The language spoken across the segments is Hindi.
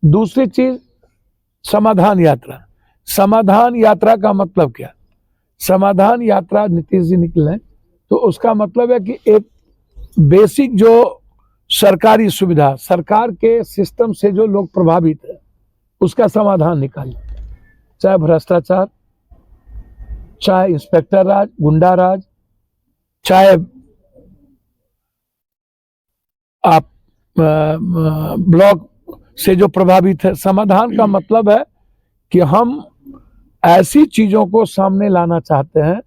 दूसरी चीज समाधान यात्रा। समाधान यात्रा का मतलब क्या? समाधान यात्रा नीतीश जी निकले तो उसका मतलब है कि एक बेसिक जो सरकारी सुविधा, सरकार के सिस्टम से जो लोग प्रभावित है उसका समाधान निकालें, चाहे भ्रष्टाचार, चाहे इंस्पेक्टर राज, गुंडा राज, चाहे आप ब्लॉक से जो प्रभावित है। समाधान का मतलब है कि हम ऐसी चीजों को सामने लाना चाहते हैं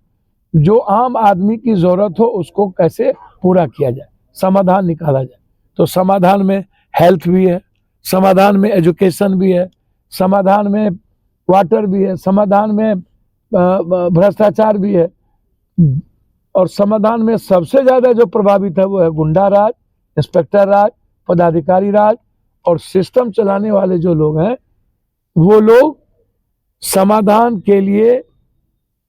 जो आम आदमी की जरूरत हो, उसको कैसे पूरा किया जाए, समाधान निकाला जाए। तो समाधान में हेल्थ भी है, समाधान में एजुकेशन भी है, समाधान में वाटर भी है, समाधान में भ्रष्टाचार भी है, और समाधान में सबसे ज्यादा जो प्रभावित है वो है गुंडा राज, इंस्पेक्टर राज, पदाधिकारी राज, और सिस्टम चलाने वाले जो लोग हैं वो लोग समाधान के लिए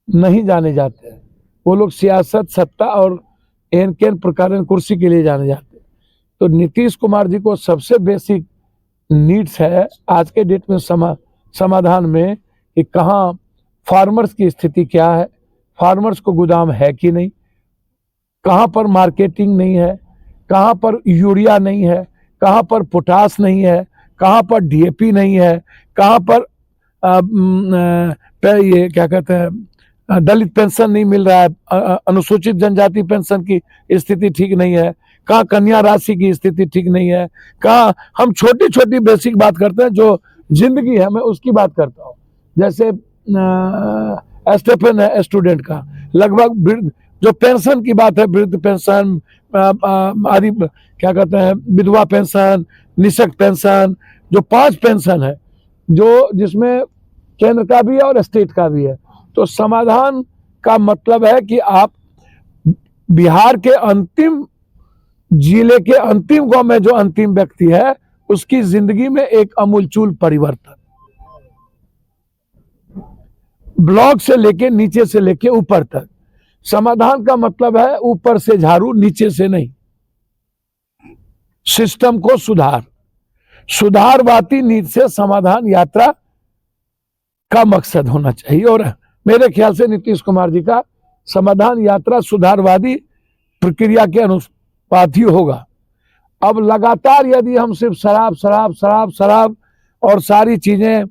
नहीं जाने जाते हैं। वो लोग सियासत, सत्ता और एन केन प्रकार कुर्सी के लिए जाने जाते हैं। तो नीतीश कुमार जी को सबसे बेसिक नीड्स है आज के डेट में समाधान में कि कहाँ फार्मर्स की स्थिति क्या है, फार्मर्स को गोदाम है कि नहीं, कहाँ पर मार्केटिंग नहीं है, कहाँ पर यूरिया नहीं है, कहाँ पर पोटास नहीं है, कहाँ पर डीएपी नहीं है, कहाँ पर ये क्या कहते हैं दलित पेंशन नहीं मिल रहा है, अनुसूचित जनजाति पेंशन की स्थिति ठीक नहीं है, कहाँ कन्या राशि की स्थिति ठीक नहीं है, कहाँ हम छोटी छोटी बेसिक बात करते हैं जो जिंदगी है, मैं उसकी बात करता हूँ। जैसे स्टेफन है स्टूडेंट का, लगभग जो पेंशन की बात है, वृद्ध पेंशन आदि, क्या कहते हैं विधवा पेंशन, निःशक्त पेंशन, जो 5 पेंशन है जो जिसमें केंद्र का भी है और स्टेट का भी है। तो समाधान का मतलब है कि आप बिहार के अंतिम जिले के अंतिम गांव में जो अंतिम व्यक्ति है उसकी जिंदगी में एक अमूलचूल परिवर्तन, ब्लॉक से लेके नीचे से लेके ऊपर तक। समाधान का मतलब है ऊपर से झाड़ू, नीचे से नहीं। सिस्टम को सुधारवादी नीति से समाधान यात्रा का मकसद होना चाहिए, और मेरे ख्याल से नीतीश कुमार जी का समाधान यात्रा सुधारवादी प्रक्रिया के अनुपात ही होगा। अब लगातार यदि हम सिर्फ शराब शराब शराब शराब और सारी चीजें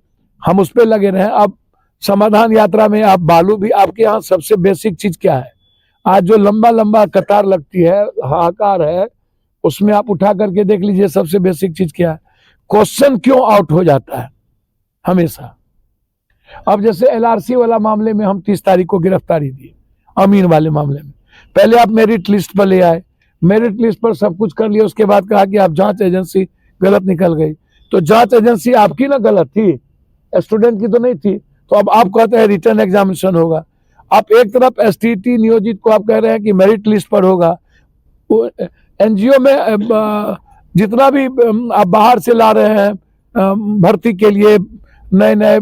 हम उस पर लगे रहे, अब समाधान यात्रा में आप बालू भी, आपके यहाँ सबसे बेसिक चीज क्या है? आज जो लंबा लंबा कतार लगती है, हाहाकार है, उसमें आप उठा करके देख लीजिए सबसे बेसिक चीज क्या है? क्वेश्चन क्यों आउट हो जाता है हमेशा। अब जैसे एलआरसी वाला मामले में हम 30 तारीख को गिरफ्तारी दी, अमीन वाले मामले में, पहले आप मेरिट लिस्ट पर ले आए, मेरिट लिस्ट पर सब कुछ कर लिया, उसके बाद कहा कि आप जांच एजेंसी गलत निकल गई। तो जांच एजेंसी आपकी ना गलत थी, स्टूडेंट की तो नहीं थी। तो अब आप कहते हैं रिटर्न एग्जामिनेशन होगा। आप एक तरफ एसटीटी नियोजित को आप कह रहे हैं कि मेरिट लिस्ट पर होगा, एनजीओ में जितना भी आप बाहर से ला रहे हैं भर्ती के लिए नए नए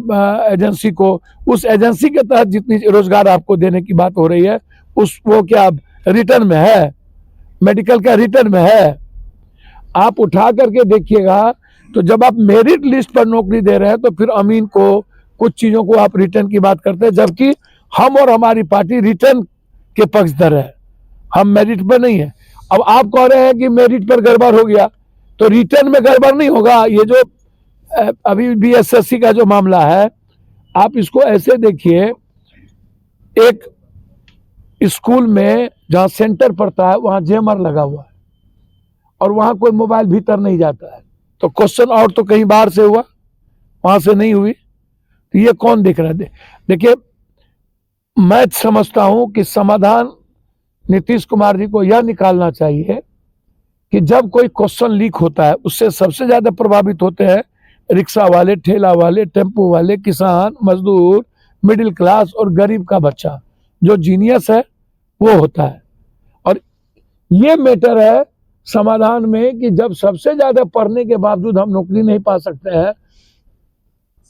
एजेंसी को, उस एजेंसी के तहत जितनी रोजगार आपको देने की बात हो रही है उस वो क्या रिटर्न में है? मेडिकल का रिटर्न में है? आप उठा करके देखिएगा। तो जब आप मेरिट लिस्ट पर नौकरी दे रहे हैं तो फिर अमीन को, कुछ चीजों को आप रिटर्न की बात करते हैं, जबकि हम और हमारी पार्टी रिटर्न के पक्षधर है, हम मेरिट पर नहीं है। अब आप कह रहे हैं कि मेरिट पर गड़बड़ हो गया, तो रिटर्न में गड़बड़ नहीं होगा। ये जो अभी बीएसएससी का जो मामला है, आप इसको ऐसे देखिए, एक स्कूल में जहां सेंटर पड़ता है वहां जेमर लगा हुआ है और वहां कोई मोबाइल भीतर नहीं जाता है, तो क्वेश्चन आउट तो कहीं बाहर से हुआ, वहां से नहीं हुई। तो ये कौन देख रहा है? देखिए, मैं समझता हूं कि समाधान नीतीश कुमार जी को यह निकालना चाहिए कि जब कोई क्वेश्चन लीक होता है उससे सबसे ज्यादा प्रभावित होते हैं रिक्शा वाले, ठेला वाले, टेम्पो वाले, किसान, मजदूर, मिडिल क्लास और गरीब का बच्चा। जो जीनियस है वो होता है। और ये मैटर है समाधान में कि जब सबसे ज्यादा पढ़ने के बावजूद हम नौकरी नहीं पा सकते हैं,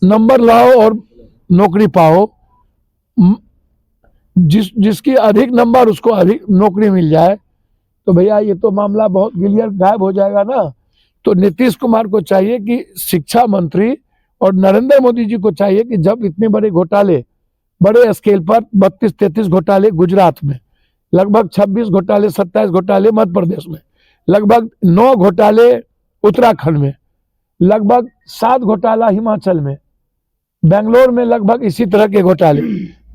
नंबर लाओ और नौकरी पाओ, जिसकी अधिक नंबर उसको अधिक नौकरी मिल जाए, तो भैया ये तो मामला बहुत क्लियर गायब हो जाएगा ना। तो नीतीश कुमार को चाहिए कि शिक्षा मंत्री और नरेंद्र मोदी जी को चाहिए कि जब इतने बड़े घोटाले, बड़े स्केल पर 32-33 घोटाले गुजरात में, लगभग 26 घोटाले 27 घोटाले मध्य प्रदेश में, लगभग 9 घोटाले उत्तराखंड में, लगभग 7 घोटाला हिमाचल में, बेंगलोर में लगभग इसी तरह के घोटाले,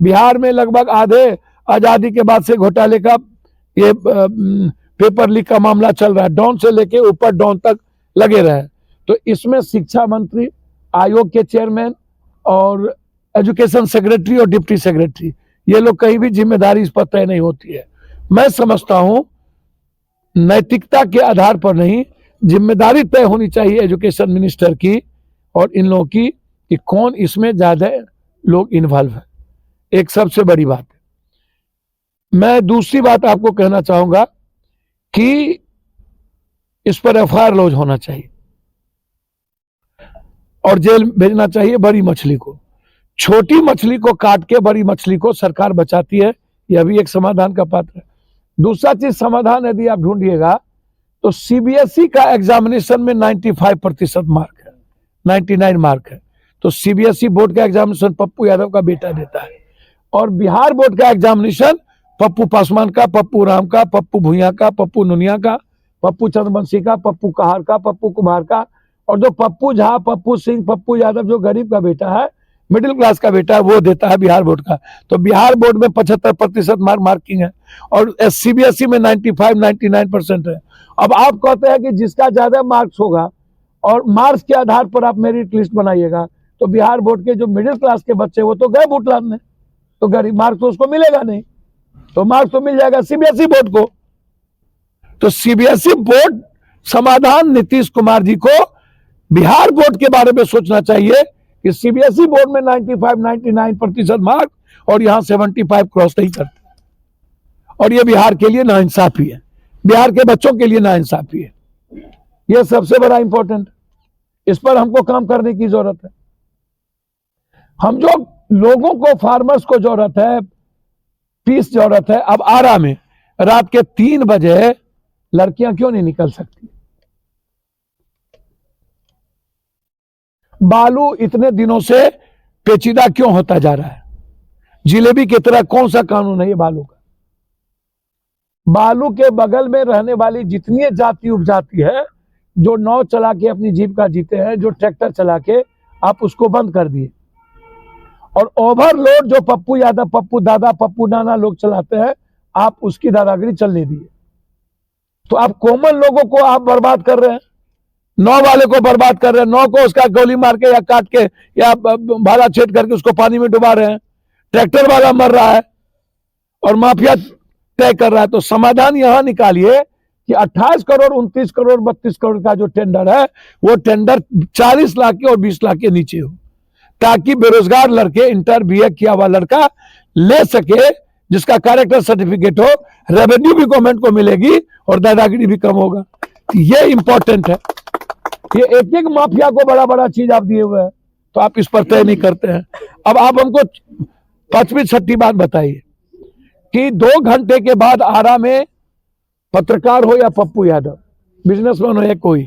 बिहार में लगभग आधे आजादी के बाद से घोटाले का ये पेपर लीक का मामला चल रहा है, डाउन से लेके ऊपर डाउन तक लगे रहे। तो इसमें शिक्षा मंत्री, आयोग के चेयरमैन और एजुकेशन सेक्रेटरी और डिप्टी सेक्रेटरी, ये लोग कहीं भी जिम्मेदारी इस पर तय नहीं होती है। मैं समझता हूं नैतिकता के आधार पर नहीं, जिम्मेदारी तय होनी चाहिए एजुकेशन मिनिस्टर की और इन लोगों की कि कौन इसमें ज्यादा लोग इन्वॉल्व है। एक सबसे बड़ी बात है। मैं दूसरी बात आपको कहना चाहूंगा कि इस पर एफआईआर लॉन्च होना चाहिए और जेल भेजना चाहिए बड़ी मछली को। छोटी मछली को काट के बड़ी मछली को सरकार बचाती है, यह भी एक समाधान का पात्र है। दूसरा चीज समाधान यदि आप ढूंढिएगा तो सीबीएसई का एग्जामिनेशन में 95% मार्क है, 99 मार्क है। तो सीबीएसई बोर्ड का एग्जामिनेशन पप्पू यादव का बेटा देता है और बिहार बोर्ड का एग्जामिनेशन पप्पू पासवान का, पप्पू राम का, पप्पू भुइया का, पप्पू नुनिया का, पप्पू चंद्रवंशी का, पप्पू कहार का, पप्पू कुमार का, और जो पप्पू झा, पप्पू सिंह, पप्पू यादव जो गरीब का बेटा है, मिडिल क्लास का बेटा है, वो देता है बिहार बोर्ड का। तो बिहार बोर्ड में 75% मार्किंग है और सीबीएसई में 95-99% है। अब आप कहते हैं कि जिसका ज्यादा मार्क्स होगा और मार्क्स के आधार पर आप मेरिट लिस्ट बनाइएगा, तो बिहार बोर्ड के जो मिडिल क्लास के बच्चे वो तो गए बूट लादने, तो गरीब मार्क्स तो उसको मिलेगा नहीं, तो मार्क्स तो मिल जाएगा सीबीएसई बोर्ड को। तो सीबीएसई बोर्ड समाधान नीतीश कुमार जी को बिहार बोर्ड के बारे में सोचना चाहिए कि सीबीएसई बोर्ड में 95-99% मार्क और यहां 75 क्रॉस नहीं करते, और ये बिहार के लिए नाइंसाफी है, बिहार के बच्चों के लिए नाइंसाफी है। यह सबसे बड़ा इंपॉर्टेंट, इस पर हमको काम करने की जरूरत है। हम जो लोगों को, फार्मर्स को जरूरत है, पीस जरूरत है। अब आरा में रात के 3 बजे लड़कियां क्यों नहीं निकल सकती? बालू इतने दिनों से पेचीदा क्यों होता जा रहा है? जिलेबी की तरह कौन सा कानून है ये बालू का? बालू के बगल में रहने वाली जितनी जाति उपजाति है, जो नाव चला के अपनी जीविका जीते हैं, जो ट्रैक्टर चला के, आप उसको बंद कर दिए। और ओवरलोड जो पप्पू यादव, पप्पू दादा, पप्पू नाना लोग चलाते हैं, आप उसकी दादागिरी चलने दिए। तो आप कॉमन लोगों को आप बर्बाद कर रहे हैं, नाव वाले को बर्बाद कर रहे हैं, नाव को उसका गोली मार के या काट के या भाला छेद करके उसको पानी में डुबा रहे हैं। ट्रैक्टर वाला मर रहा है और माफिया तय कर रहा है। तो समाधान यहां निकालिए कि 28 करोड़, 29 करोड़, 32 करोड़ का जो टेंडर है, वो टेंडर 40 लाख के और 20 लाख के नीचे हो, ताकि बेरोजगार लड़के, इंटर बीए किया हुआ लड़का ले सके, जिसका कैरेक्टर सर्टिफिकेट हो, रेवेन्यू भी गवर्नमेंट को मिलेगी और दादागिरी भी कम होगा। ये इंपॉर्टेंट है। ये एक एक माफिया को बड़ा बड़ा चीज आप दिए हुए हैं, तो आप इस पर तय नहीं करते हैं। अब आप हमको 5वीं-6ठी बात बताइए कि 2 घंटे के बाद आरा में पत्रकार हो या पप्पू यादव, बिजनेसमैन हो या कोई,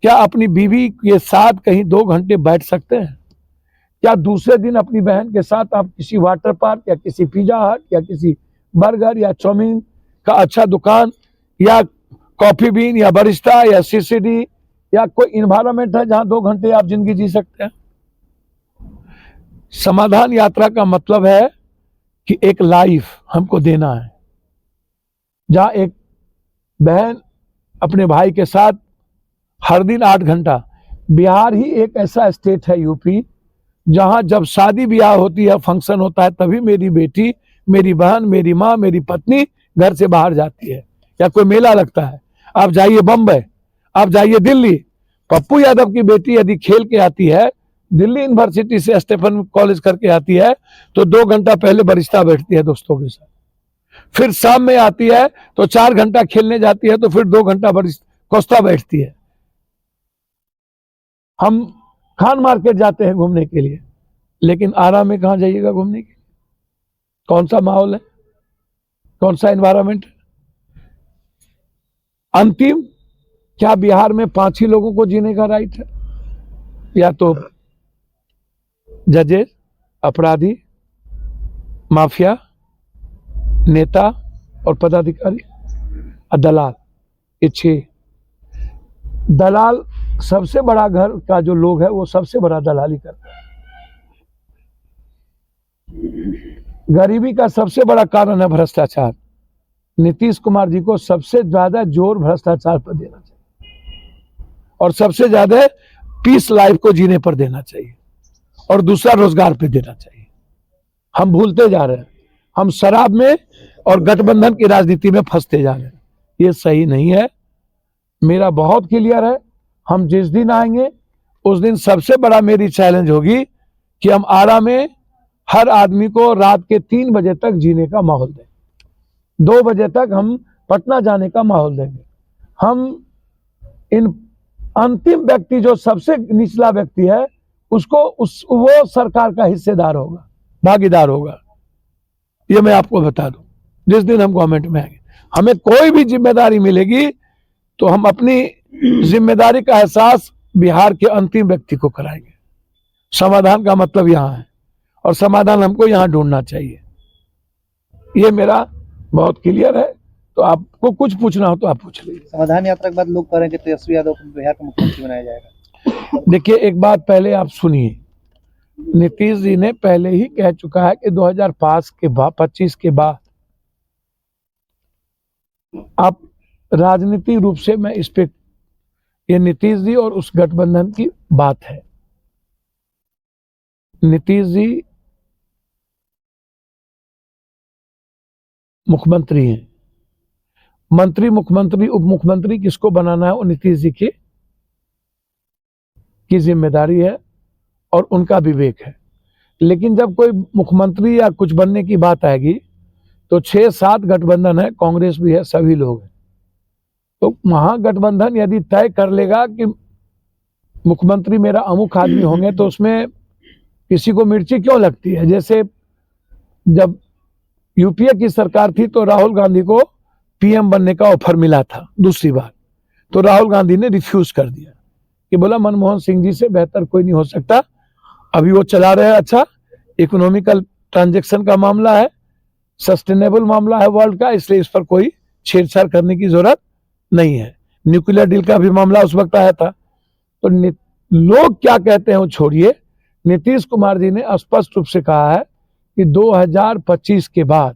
क्या अपनी बीवी के साथ कहीं 2 घंटे बैठ सकते हैं? क्या दूसरे दिन अपनी बहन के साथ आप किसी वाटर पार्क या किसी पिज्जा हट या किसी बर्गर या चाउमीन का अच्छा दुकान या कॉफी बीन या बरिस्ता या सीसीडी या कोई इन्वायरमेंट है जहां 2 घंटे आप जिंदगी जी सकते हैं? समाधान यात्रा का मतलब है कि एक लाइफ हमको देना है, जहां एक बहन अपने भाई के साथ हर दिन 8 घंटा। बिहार ही एक ऐसा स्टेट है, यूपी, जहां जब शादी ब्याह होती है, फंक्शन होता है, तभी मेरी बेटी, मेरी बहन, मेरी माँ, मेरी पत्नी घर से बाहर जाती है, या कोई मेला लगता है। आप जाइए बम्बई, आप जाइए दिल्ली, पप्पू यादव की बेटी यदि खेल के आती है, दिल्ली यूनिवर्सिटी से स्टेफन कॉलेज करके आती है, तो 2 घंटा पहले बरिस्ता बैठती है दोस्तों के साथ, फिर शाम में आती है तो 4 घंटा खेलने जाती है, तो फिर 2 घंटा कोस्ता बैठती है। हम खान मार्केट जाते हैं घूमने के लिए, लेकिन आरा में कहां जाइएगा घूमने के लिए? कौन सा माहौल है, कौन सा एनवायरनमेंट है? अंतिम क्या बिहार में 5 ही लोगों को जीने का राइट है? या तो जजेस, अपराधी, माफिया, नेता और पदाधिकारी और दलाल, ये 6। दलाल सबसे बड़ा घर का जो लोग है वो सबसे बड़ा दलाली करता है। गरीबी का सबसे बड़ा कारण है भ्रष्टाचार। नीतीश कुमार जी को सबसे ज्यादा जोर भ्रष्टाचार पर देना चाहिए और सबसे ज्यादा पीस लाइफ को जीने पर देना चाहिए और दूसरा रोजगार पे देना चाहिए। हम भूलते जा रहे हैं, हम शराब में और गठबंधन की राजनीति में फंसते जा रहे हैं। ये सही नहीं है। मेरा बहुत क्लियर है, हम जिस दिन आएंगे उस दिन सबसे बड़ा मेरी चैलेंज होगी कि हम आरा में हर आदमी को रात के 3 बजे तक जीने का माहौल दें, 2 बजे तक हम पटना जाने का माहौल देंगे। हम इन अंतिम व्यक्ति जो सबसे निचला व्यक्ति है उसको वो सरकार का हिस्सेदार होगा, भागीदार होगा। ये मैं आपको बता दूं, जिस दिन हम गवर्नमेंट में आएंगे हमें कोई भी जिम्मेदारी मिलेगी तो हम अपनी जिम्मेदारी का एहसास बिहार के अंतिम व्यक्ति को कराएंगे। समाधान का मतलब यहाँ है और समाधान हमको यहाँ ढूंढना चाहिए। ये मेरा बहुत क्लियर है। तो आपको कुछ पूछना हो तो आप पूछ लीजिए। समाधान यात्रा के बाद लोग कह रहे हैं कि तेजस्वी यादव को बिहार का मुख्यमंत्री बनाया जाएगा। देखिए, एक बात पहले आप सुनिए, नीतीश जी ने पहले ही कह चुका है कि 2025 के बाद आप राजनीतिक रूप से मैं इस पे, ये नीतीश जी और उस गठबंधन की बात है। नीतीश जी मुख्यमंत्री हैं, मंत्री, मुख्यमंत्री, उप मुख्यमंत्री किसको बनाना है वो नीतीश जी की जिम्मेदारी है और उनका विवेक है। लेकिन जब कोई मुख्यमंत्री या कुछ बनने की बात आएगी तो 6-7 गठबंधन है, कांग्रेस भी है, सभी लोग हैं। तो महागठबंधन यदि तय कर लेगा कि मुख्यमंत्री मेरा अमुक आदमी होंगे तो उसमें किसी को मिर्ची क्यों लगती है? जैसे जब यूपीए की सरकार थी तो राहुल गांधी को पीएम बनने का ऑफर मिला था दूसरी बार, तो राहुल गांधी ने रिफ्यूज कर दिया कि बोला मनमोहन सिंह जी से बेहतर कोई नहीं हो सकता। अभी वो चला रहे हैं, अच्छा इकोनॉमिकल ट्रांजैक्शन का मामला है, सस्टेनेबल मामला है वर्ल्ड का, इसलिए इस पर कोई छेड़छाड़ करने की जरूरत नहीं है। न्यूक्लियर डील का भी मामला उस वक्त आया था। तो लोग क्या कहते हैं वो छोड़िए, नीतीश कुमार जी ने स्पष्ट रूप से कहा है कि 2025 के बाद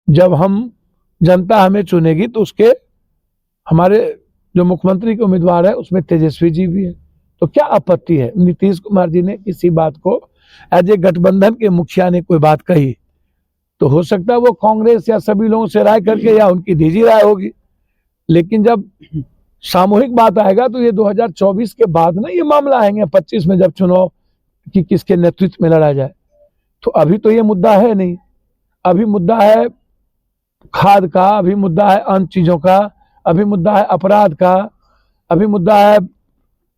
जब हम जनता हमें चुनेगी तो उसके हमारे जो मुख्यमंत्री के उम्मीदवार है उसमें तेजस्वी जी भी है। तो क्या आपत्ति है? नीतीश कुमार जी ने किसी बात को एज ए गठबंधन के मुखिया ने कोई बात कही तो हो सकता है वो कांग्रेस या सभी लोगों से राय करके या उनकी निजी राय होगी, लेकिन जब सामूहिक बात आएगा तो ये 2024 के बाद ना ये मामला आएंगे, 25 में जब चुनाव कि किसके नेतृत्व में लड़ा जाए। तो अभी तो ये मुद्दा है नहीं, अभी मुद्दा है खाद का, अभी मुद्दा है अन्य चीजों का, अभी मुद्दा है अपराध का, अभी मुद्दा है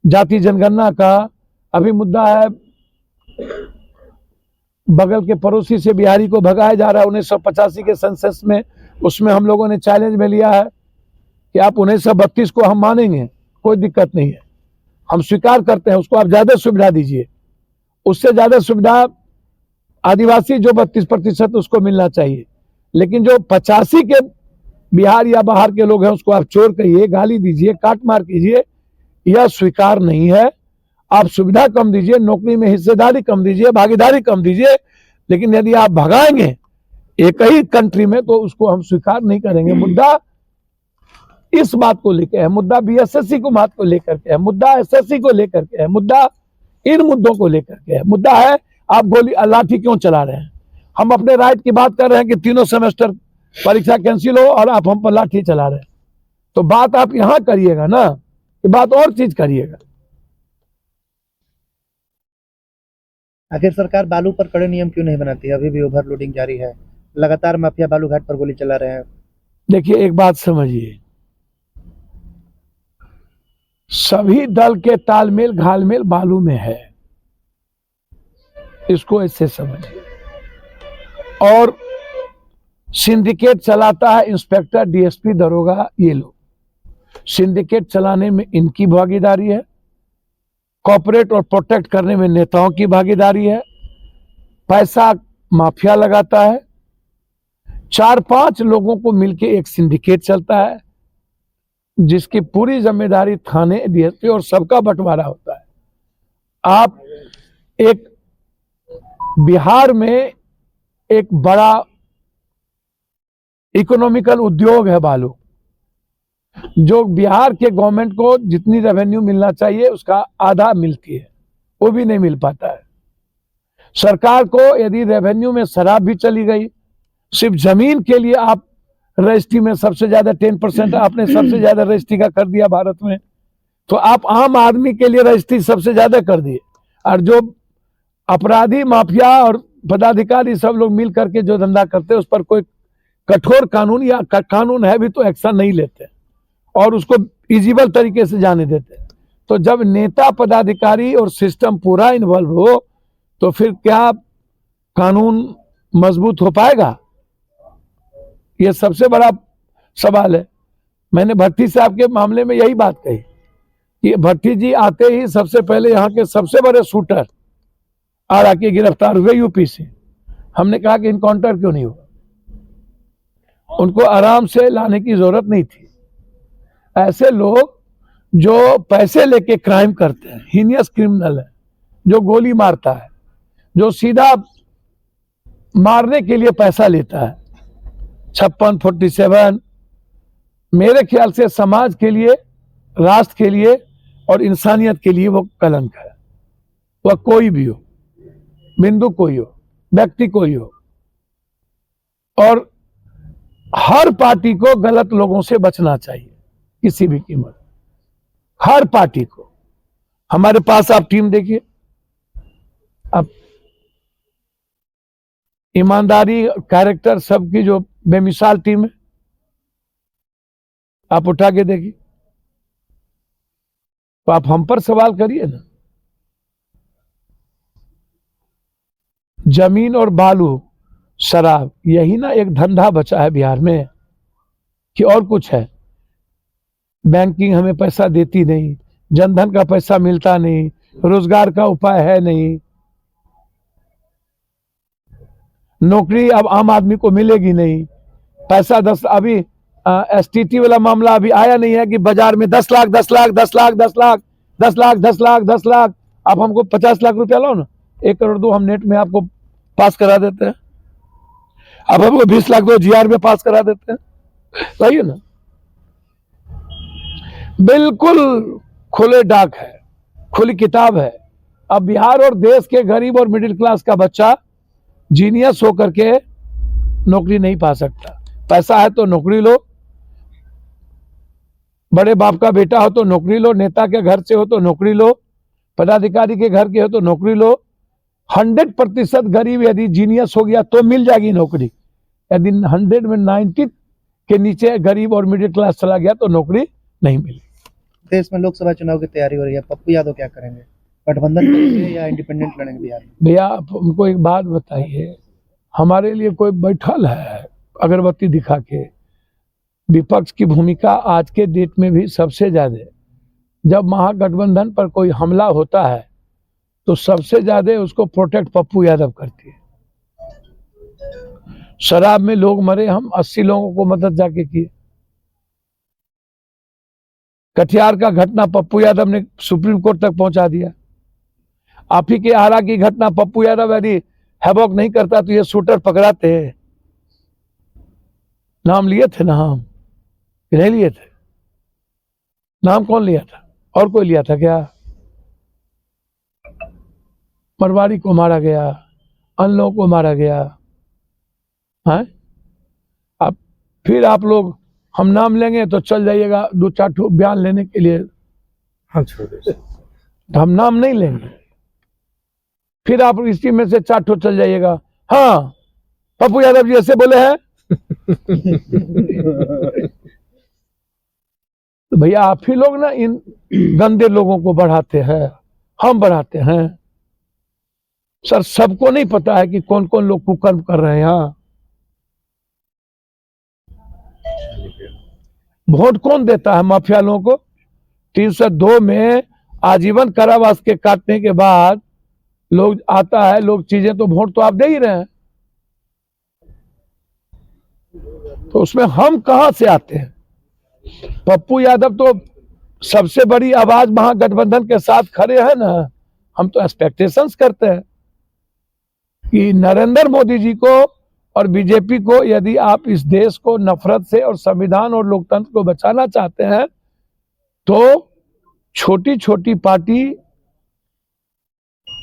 जाति जनगणना का, अभी मुद्दा है बगल के पड़ोसी से बिहारी को भगाया जा रहा है 1985 के सेंसस में, उसमें हम लोगों ने चैलेंज में लिया है कि आप 1932 को हम मानेंगे, कोई दिक्कत नहीं है, हम स्वीकार करते हैं, उसको आप ज्यादा सुविधा दीजिए, उससे ज्यादा सुविधा आदिवासी जो 32% उसको मिलना चाहिए, लेकिन जो 85 के बिहार या बाहर के लोग हैं उसको आप चोर कहिए, गाली दीजिए, काट मार कीजिए, यह स्वीकार नहीं है। आप सुविधा कम दीजिए, नौकरी में हिस्सेदारी कम दीजिए, भागीदारी कम दीजिए, लेकिन यदि आप भगाएंगे एक ही कंट्री में तो उसको हम स्वीकार नहीं करेंगे। मुद्दा इस बात को लेकर है, मुद्दा बीएसएससी को बात को लेकर के है, मुद्दा एसएससी को लेकर के है, मुद्दा इन मुद्दों को लेकर के है। मुद्दा है आप गोली लाठी क्यों चला रहे हैं? हम अपने राइट की बात कर रहे हैं कि 3 सेमेस्टर परीक्षा कैंसिल हो और आप हम पर लाठी चला रहे हैं। तो बात आप यहां करिएगा ना, ये बात और चीज करिएगा। आखिर सरकार बालू पर कड़े नियम क्यों नहीं बनाती है? अभी भी ओवरलोडिंग जारी है, लगातार माफिया बालू घाट पर गोली चला रहे हैं। देखिए, एक बात समझिए, सभी दल के तालमेल घालमेल बालू में है, इसको ऐसे समझिए। और सिंडिकेट चलाता है इंस्पेक्टर, डीएसपी, दरोगा, ये लोग। सिंडिकेट चलाने में इनकी भागीदारी है, कॉर्पोरेट और प्रोटेक्ट करने में नेताओं की भागीदारी है, पैसा माफिया लगाता है, 4-5 लोगों को मिलकर एक सिंडिकेट चलता है जिसकी पूरी जिम्मेदारी थाने, डीएसपी और सबका बंटवारा होता है। आप एक बिहार में एक बड़ा इकोनॉमिकल उद्योग है बालू, जो बिहार के गवर्नमेंट को जितनी रेवेन्यू मिलना चाहिए उसका आधा मिलती है, वो भी नहीं मिल पाता है। सरकार को यदि रेवेन्यू में शराब भी चली गई, सिर्फ जमीन के लिए आप रजिस्ट्री में सबसे ज्यादा 10% आपने सबसे ज्यादा रजिस्ट्री का कर दिया भारत में, तो आप आम आदमी के लिए रजिस्ट्री सबसे ज्यादा कर दिए, और जो अपराधी माफिया और पदाधिकारी सब लोग मिल करके जो धंधा करते हैं उस पर कोई कठोर कानून या कानून है भी तो एक्शन नहीं लेते और उसको इजिबल तरीके से जाने देते। तो जब नेता, पदाधिकारी और सिस्टम पूरा इन्वॉल्व हो तो फिर क्या कानून मजबूत हो पाएगा? ये सबसे बड़ा सवाल है। मैंने भट्टी साहब के मामले में यही बात कही कि भट्टी जी आते ही सबसे पहले यहाँ के सबसे बड़े शूटर आरा के गिरफ्तार हुए यूपी से। हमने कहा कि इनकाउंटर क्यों नहीं हुआ, उनको आराम से लाने की जरूरत नहीं थी। ऐसे लोग जो पैसे लेके क्राइम करते हैं, हीनियस क्रिमिनल है, जो गोली मारता है, जो सीधा मारने के लिए पैसा लेता है, 56-47, मेरे ख्याल से समाज के लिए, राष्ट्र के लिए और इंसानियत के लिए वो कलंक है। वह कोई भी हो, बिंदु कोई हो, व्यक्ति कोई हो, और हर पार्टी को गलत लोगों से बचना चाहिए किसी भी कीमत, हर पार्टी को। हमारे पास आप टीम देखिए, अब ईमानदारी, कैरेक्टर सबकी जो बेमिसाल टीम है, आप उठा के देखिए। तो आप हम पर सवाल करिए ना। जमीन और बालू, शराब, यही ना एक धंधा बचा है बिहार में कि और कुछ है? बैंकिंग हमें पैसा देती नहीं, जनधन का पैसा मिलता नहीं, रोजगार का उपाय है नहीं, नौकरी अब आम आदमी को मिलेगी नहीं, पैसा 10, अभी एसटीटी वाला मामला अभी आया नहीं है कि बाजार में 10 लाख 10 लाख 10 लाख 10 लाख 10 लाख 10 लाख 10 लाख, आप हमको 50 लाख रुपया लो ना, 1 करोड़ दो, हम नेट में आपको पास करा देते हैं। अब हमको 20 लाख दो, जीआर में पास करा देते हैं। सही है ना? बिल्कुल खुले डाक है, खुली किताब है। अब बिहार और देश के गरीब और मिडिल क्लास का बच्चा जीनियस होकर के नौकरी नहीं पा सकता। पैसा है तो नौकरी लो, बड़े बाप का बेटा हो तो नौकरी लो, नेता के घर से हो तो नौकरी लो, पदाधिकारी के घर के हो तो नौकरी लो। 100% गरीब यदि जीनियस हो गया तो मिल जाएगी नौकरी, यदि 100 में 90 के नीचे गरीब और मिडिल क्लास चला गया तो नौकरी नहीं मिली। देश में लोकसभा चुनाव की तैयारी हो रही है, पप्पू यादव क्या करेंगे? गठबंधन करेंगे या इंडिपेंडेंट लड़ेंगे बिहार में? भैया आप हमको एक बात बताइए, हमारे लिए कोई बैठल है अगरबत्ती दिखा के? विपक्ष की भूमिका आज के डेट में भी सबसे ज्यादा, जब महागठबंधन पर कोई हमला होता है तो सबसे ज्यादा उसको प्रोटेक्ट पप्पू यादव करती है। शराब में लोग मरे, हम 80 लोगों को मदद जाके किए। कटिहार का घटना पप्पू यादव ने सुप्रीम कोर्ट तक पहुंचा दिया। आप ही के आरा की घटना, पप्पू यादव यदि हैवॉक नहीं करता तो ये शूटर पकड़ाते। नाम लिए थे ना हम, नहीं लिए थे? नाम कौन लिया था? और कोई लिया था क्या? मरवाड़ी को मारा गया, अन्य लोगों को मारा गया है। अब फिर आप लोग हम नाम लेंगे तो चल जाइएगा 2-4 ठो बयान लेने के लिए, तो हम नाम नहीं लेंगे। फिर आप इसी में से 4 ठो चल जाइएगा, हाँ पप्पू यादव जी ऐसे बोले हैं। तो भैया आप ही लोग ना इन गंदे लोगों को बढ़ाते हैं, हम बढ़ाते हैं। सर सबको नहीं पता है कि कौन कौन लोग कुकर्म कर रहे हैं यहाँ। वोट कौन देता है माफिया लोगों को? 302 में आजीवन कारावास के काटने के बाद लोग आता है, लोग चीजें, तो वोट तो आप दे ही रहे हैं, तो उसमें हम कहां से आते हैं? पप्पू यादव तो सबसे बड़ी आवाज महागठबंधन के साथ खड़े हैं ना। हम तो एक्सपेक्टेशंस करते हैं कि नरेंद्र मोदी जी को और बीजेपी को, यदि आप इस देश को नफरत से और संविधान और लोकतंत्र को बचाना चाहते हैं, तो छोटी छोटी पार्टी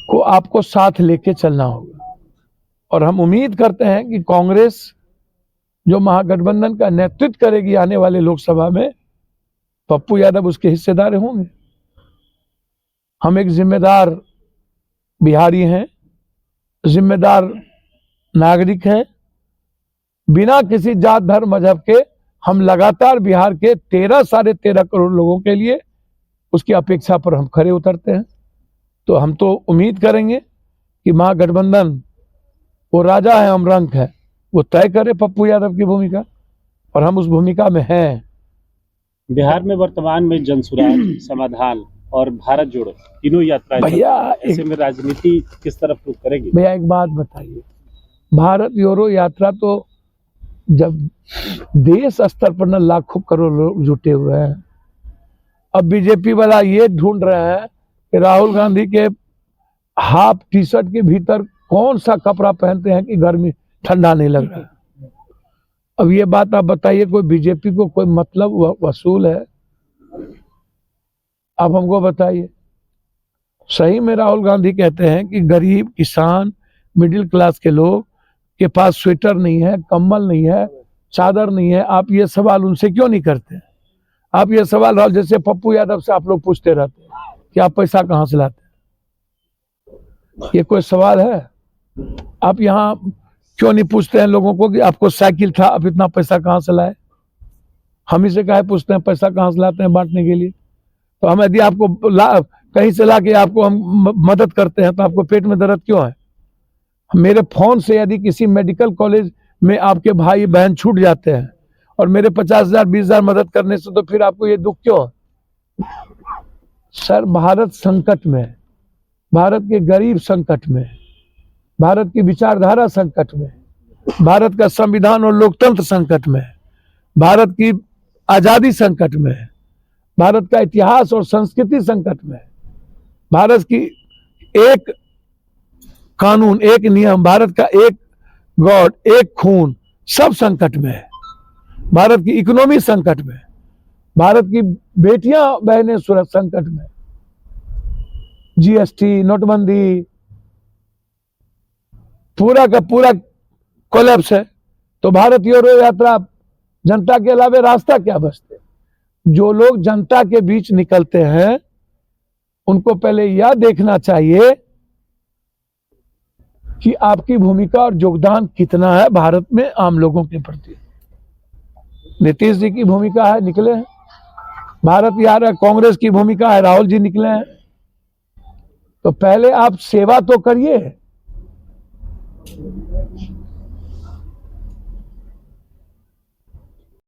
को आपको साथ लेके चलना होगा। और हम उम्मीद करते हैं कि कांग्रेस जो महागठबंधन का नेतृत्व करेगी आने वाले लोकसभा में, पप्पू यादव उसके हिस्सेदार होंगे। हम एक जिम्मेदार बिहारी हैं, जिम्मेदार नागरिक हैं। बिना किसी जात धर्म मजहब के हम लगातार बिहार के 13-13.5 करोड़ लोगों के लिए उसकी अपेक्षा पर हम खड़े उतरते हैं। तो हम तो उम्मीद करेंगे कि महागठबंधन वो राजा है, हम रंक है, वो तय करे पप्पू यादव की भूमिका, और हम उस भूमिका में हैं। बिहार में वर्तमान में जनसुराज, समाधान और भारत जोड़ो तीनों यात्राएं, भैया ऐसे में राजनीति किस तरफ रुख करेगी? भैया एक बात बताइए, भारत जोड़ो यात्रा तो जब देश स्तर पर न लाखों करोड़ लोग जुटे हुए हैं, अब बीजेपी वाला ये ढूंढ रहे हैं कि राहुल गांधी के हाफ टी शर्ट के भीतर कौन सा कपड़ा पहनते हैं कि गर्मी ठंडा नहीं लग रहा। अब ये बात आप बताइए, कोई बीजेपी को कोई मतलब वसूल है? आप हमको बताइए। सही में राहुल गांधी कहते हैं कि गरीब, किसान, मिडिल क्लास के लोग के पास स्वेटर नहीं है, कंबल नहीं है, चादर नहीं है। आप ये सवाल उनसे क्यों नहीं करते? आप ये सवाल राहुल जैसे पप्पू यादव से आप लोग पूछते रहते हैं कि आप पैसा कहां से लाते हैं। ये कोई सवाल है? आप यहाँ क्यों नहीं पूछते हैं लोगों को कि आपको साइकिल था, आप इतना पैसा कहां से लाए? हम ही से काहे पूछते हैं पैसा कहां से लाते हैं बांटने के लिए? तो हम यदि आपको कहीं से ला के आपको हम मदद करते हैं तो आपको पेट में दर्द क्यों है? मेरे फोन से यदि किसी मेडिकल कॉलेज में आपके भाई बहन छूट जाते हैं और मेरे 50,000 20,000 मदद करने से, तो फिर आपको ये दुख क्यों? सर, भारत संकट में है, भारत के गरीब संकट में, भारत की विचारधारा संकट में, भारत का संविधान और लोकतंत्र संकट में, भारत की आजादी संकट में, भारत का इतिहास और संस्कृति संकट में, भारत की एक कानून, एक नियम, भारत का एक गॉड, एक खून, सब संकट में है। भारत की इकोनॉमी संकट में, भारत की बेटियां बहनें सुरक्षा संकट में, जीएसटी, नोटबंदी, पूरा का पूरा कोलैप्स है। तो भारत जोड़ो यात्रा, जनता के अलावा रास्ता क्या बचते? जो लोग जनता के बीच निकलते हैं उनको पहले यह देखना चाहिए कि आपकी भूमिका और योगदान कितना है भारत में आम लोगों के प्रति। नीतीश जी की भूमिका है, निकले हैं। भारत यार है, कांग्रेस की भूमिका है, राहुल जी निकले हैं। तो पहले आप सेवा तो करिए।